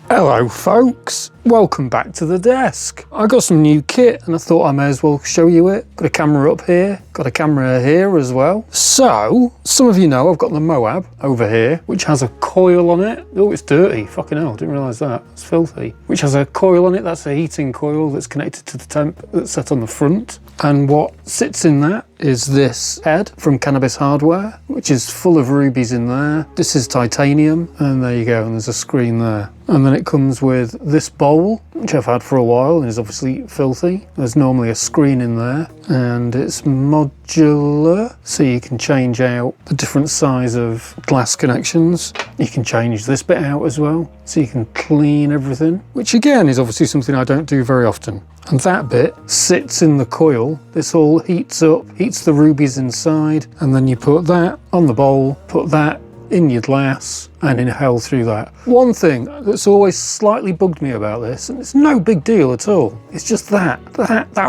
Hello folks, welcome back to the desk. I got some new kit and I thought I may as well show you it. Got a camera up here, got a camera here as well. So, some of you know I've got the Moab over here, which has a coil on it. Oh, it's dirty, fucking hell, didn't realise that, it's filthy. Which has a coil on it, that's a heating coil that's connected to the temp that's set on the front. And what sits in that is this head from CANNABIS hardware, which is full of rubies in there. This is titanium, and there you go, and there's a screen there. And then it comes with this bowl, which I've had for a while and is obviously filthy. There's normally a screen in there, and it's modular, so you can change out the different size of glass connections. You can change this bit out as well, so you can clean everything, which again is obviously something I don't do very often. And that bit sits in the coil. This all heats up, heats the rubies inside, and then you put that on the bowl, put that in your glass and inhale through that. One thing that's always slightly bugged me about this, and it's no big deal at all, it's just that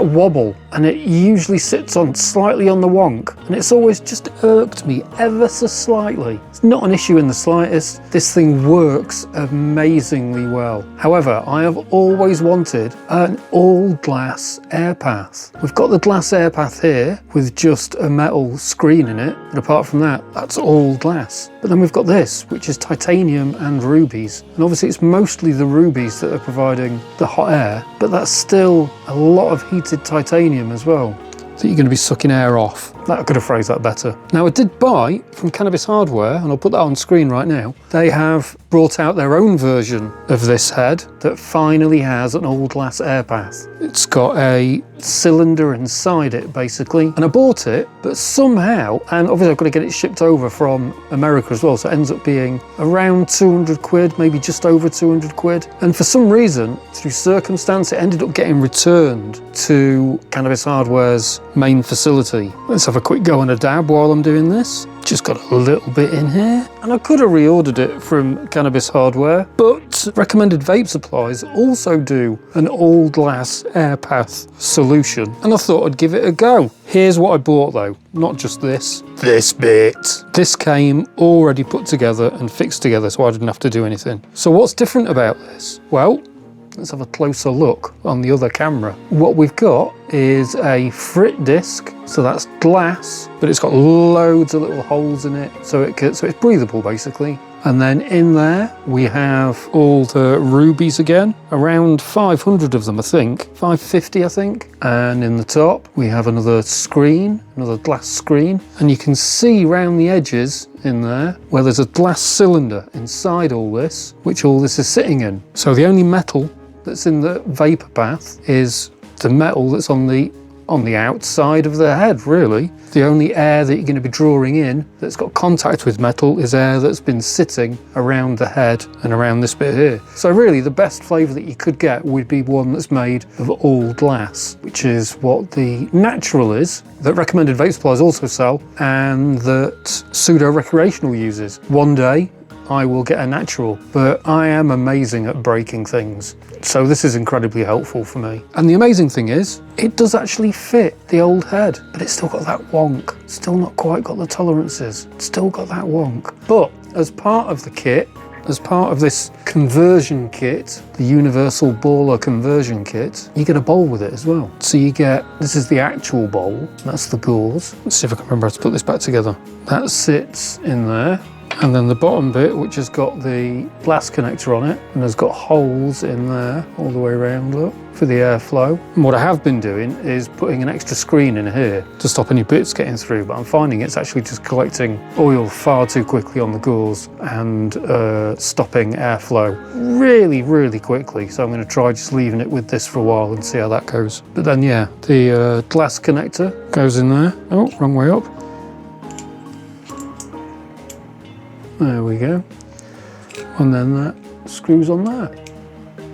wobble, and it usually sits on slightly on the wonk, and it's always just irked me ever so slightly. It's not an issue in the slightest. This thing works amazingly well. However, I have always wanted an all glass air path. We've got the glass air path here with just a metal screen in it, but apart from that, that's all glass. But then we've got this, which is titanium and rubies. And obviously it's mostly the rubies that are providing the hot air, but that's still a lot of heated titanium as well, that you're going to be sucking air off. I could have phrased that better. Now I did buy from CANNABIS hardware, and I'll put that on screen right now. They have brought out their own version of this head that finally has an all glass air path. It's got a cylinder inside it basically, and I bought it, but somehow, and obviously I've got to get it shipped over from America as well, so it ends up being around 200 quid, maybe just over 200 quid. And for some reason, through circumstance, it ended up getting returned to CANNABIS hardware's main facility. Let's have a quick go on a dab while I'm doing this. Just got a little bit in here, and I could have reordered it from CANNABIS hardware, but Recommended Vape Supplies also do an all glass air path solution, and I thought I'd give it a go. Here's what I bought though, not just this bit. This came already put together and fixed together, so I didn't have to do anything. So what's different about this? Well, let's have a closer look on the other camera. What we've got is a frit disc, so that's glass, but it's got loads of little holes in it, so it's breathable basically. And then in there we have all the rubies again, around 500 of them I think, 550 I think. And in the top we have another screen, another glass screen, and you can see round the edges in there where there's a glass cylinder inside all this, which all this is sitting in. So the only metal that's in the vapor path is the metal that's on the outside of the head, really. The only air that you're going to be drawing in that's got contact with metal is air that's been sitting around the head and around this bit here. So really the best flavour that you could get would be one that's made of all glass, which is what the natural is, that Recommended Vape Supplies also sell, and that Pseudo Recreational uses. One day I will get a natural, but I am amazing at breaking things. So this is incredibly helpful for me. And the amazing thing is, it does actually fit the old head, but it's still got that wonk. Still not quite got the tolerances. It's still got that wonk. But as part of the kit, as part of this conversion kit, the Universal Baller conversion kit, you get a bowl with it as well. So you get, this is the actual bowl, that's the gauze. Let's see if I can remember how to put this back together. That sits in there. And then the bottom bit, which has got the glass connector on it, and has got holes in there all the way around, look, for the airflow. And what I have been doing is putting an extra screen in here to stop any bits getting through, but I'm finding it's actually just collecting oil far too quickly on the gauze and stopping airflow really, really quickly. So I'm going to try just leaving it with this for a while and see how that goes. But then yeah, the glass connector goes in there. Oh, wrong way up. There we go. And then that screws on there.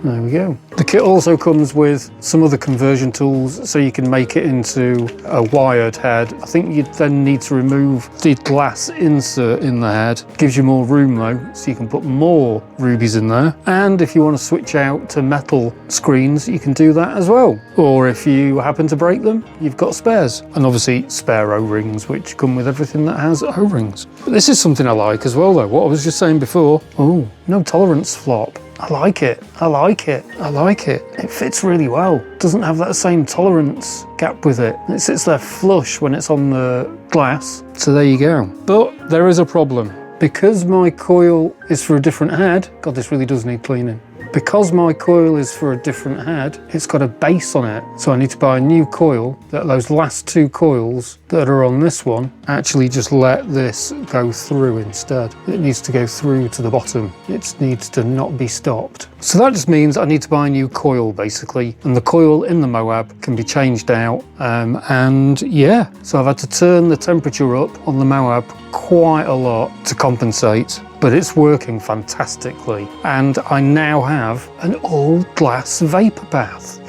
There we go. The kit also comes with some other conversion tools, so you can make it into a wired head. I think you'd then need to remove the glass insert in the head. It gives you more room though, so you can put more rubies in there. And if you want to switch out to metal screens, you can do that as well. Or if you happen to break them, you've got spares. And obviously spare O-rings, which come with everything that has O-rings. But this is something I like as well though, what I was just saying before. Oh, no tolerance flop. I like it. I like it. I like it. It fits really well. Doesn't have that same tolerance gap with it. It sits there flush when it's on the glass. So there you go. But there is a problem. Because my coil is for a different head, God, this really does need cleaning. Because my coil is for a different head, it's got a base on it. So I need to buy a new coil that those last two coils that are on this one actually just let this go through instead. It needs to go through to the bottom. It needs to not be stopped. So that just means I need to buy a new coil basically. And the coil in the Moab can be changed out. And yeah, so I've had to turn the temperature up on the Moab quite a lot to compensate. But it's working fantastically. And I now have an all glass vapor bath.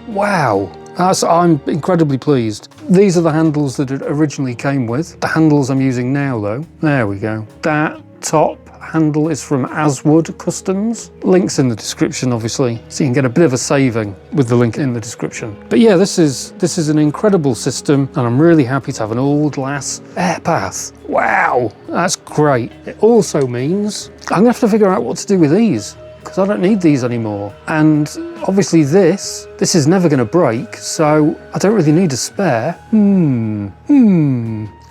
Wow. I'm incredibly pleased. These are the handles that it originally came with. The handles I'm using now though, there we go. That top handle is from Aswood Customs. Links in the description obviously, so you can get a bit of a saving with the link in the description. But yeah, this is an incredible system and I'm really happy to have an all glass air bath. Wow, that's great. It also means I'm gonna have to figure out what to do with these because I don't need these anymore. And obviously this is never gonna break, so I don't really need a spare.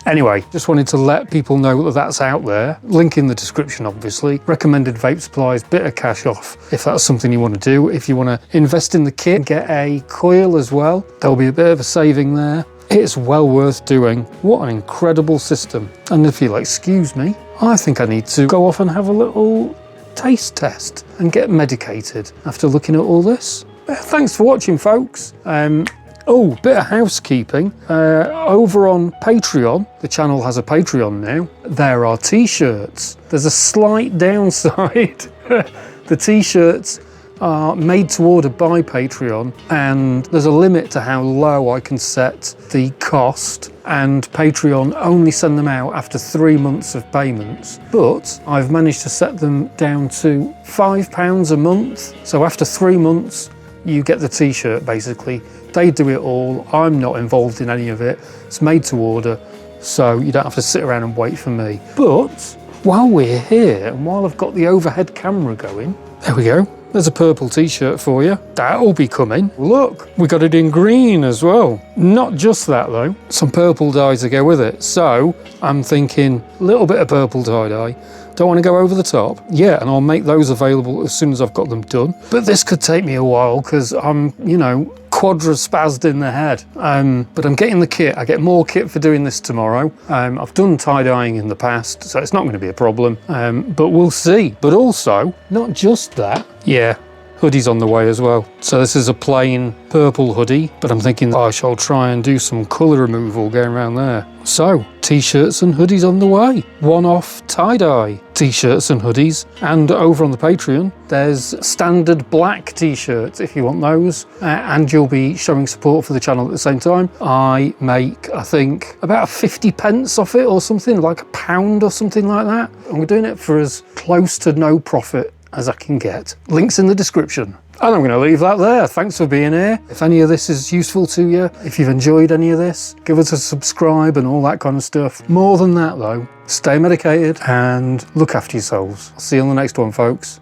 Anyway, just wanted to let people know that that's out there. Link in the description, obviously. Recommended vape supplies, bit of cash off if that's something you want to do. If you want to invest in the kit and get a coil as well, there'll be a bit of a saving there. It's well worth doing. What an incredible system. And if you'll excuse me, I think I need to go off and have a little taste test and get medicated after looking at all this. Thanks for watching, folks. Oh, bit of housekeeping. Over on Patreon, the channel has a Patreon now, there are t-shirts. There's a slight downside. The t-shirts are made to order by Patreon and there's a limit to how low I can set the cost, and Patreon only send them out after 3 months of payments. But I've managed to set them down to £5 a month. So after 3 months, you get the t-shirt basically. They do it all. I'm not involved in any of it. It's made to order, so you don't have to sit around and wait for me. But while we're here and while I've got the overhead camera going, there we go. There's a purple t-shirt for you. That'll be coming. Look, we got it in green as well. Not just that though, some purple dye to go with it. So I'm thinking a little bit of purple tie-dye. Don't want to go over the top. Yeah, and I'll make those available as soon as I've got them done. But this could take me a while because I'm, you know, quadra-spazzed in the head. But I'm getting the kit. I get more kit for doing this tomorrow. I've done tie-dyeing in the past, so it's not going to be a problem. But we'll see. But also, not just that. Yeah, hoodie's on the way as well. So this is a plain purple hoodie, but I'm thinking I shall try and do some colour removal going around there. So, t-shirts and hoodies on the way. One-off tie-dye t-shirts and hoodies. And over on the Patreon, there's standard black t-shirts if you want those. And you'll be showing support for the channel at the same time. I make, I think, about 50 pence off it or something, like £1 or something like that. And we're doing it for as close to no profit as I can get. Links in the description. And I'm going to leave that there. Thanks for being here. If any of this is useful to you, if you've enjoyed any of this, give us a subscribe and all that kind of stuff. More than that though, stay medicated and look after yourselves. I'll see you on the next one, folks.